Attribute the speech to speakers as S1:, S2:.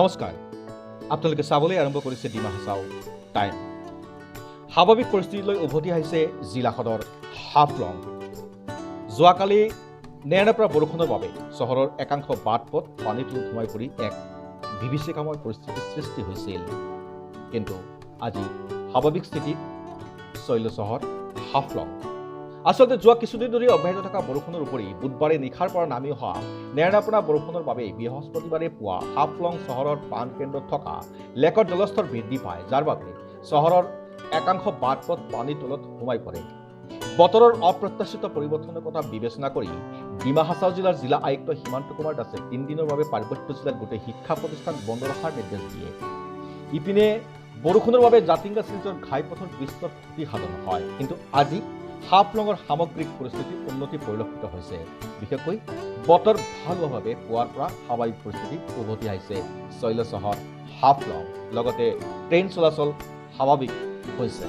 S1: নমস্কাৰ, আপোনালোকে চাবলৈ আৰম্ভ কৰিছে ডিমা হাছাও টাইম। স্বাভাৱিক পৰিস্থিতিলৈ উভতি আহিছে জিলা সদৰ হাফলং। যোৱাকালি নেৰানেপেৰা বৰষুণৰ বাবে চহৰৰ একাংশ বাট পথ পানীত সোমাই পৰি এক বিভীষিকাময় পৰিস্থিতিৰ সৃষ্টি হৈছিল। কিন্তু আজি স্বাভাৱিক স্থিতিত চলিল চহৰ হাফলং। আচলতে যোৱা কিছুদিন ধৰি অব্যাহত থকা বৰষুণৰ উপৰি বুধবাৰে নিশাৰ পৰা নামি অহা নেৰানেপেৰা বৰষুণৰ বাবে বৃহস্পতিবাৰে পুৱা হাফলং চহৰৰ প্ৰাণকেন্দ্ৰত থকা লেকৰ জলস্তৰ বৃদ্ধি পায়, যাৰ বাবে চহৰৰ একাংশ বাট পথ পানীৰ তলত সোমাই পৰে। বতৰৰ অপ্ৰত্যাশিত পৰিৱৰ্তনৰ কথা বিবেচনা কৰি ডিমা হাছাও জিলাৰ জিলা আয়ুক্ত সীমান্ত কুমাৰ দাসে 3 দিনৰ বাবে পাৰ্বত্য জিলাত গোটেই শিক্ষা প্ৰতিষ্ঠান বন্ধ ৰখাৰ নিৰ্দেশ দিয়ে। ইপিনে বৰষুণৰ বাবে জাতিংগা শিলচৰ ঘাইপথৰ বিস্তৰ ক্ষতি সাধন হয়। কিন্তু আজি হাফলঙৰ সামগ্ৰিক পৰিস্থিতিৰ উন্নতি পৰিলক্ষিত হৈছে। বিশেষকৈ বতৰ ভাল হোৱাৰ বাবে পুৱাৰ পৰা স্বাভাৱিক পৰিস্থিতি উভতি আহিছে চলিল চহৰ হাফলং। লগতে ট্ৰেইন চলাচল স্বাভাৱিক হৈছে।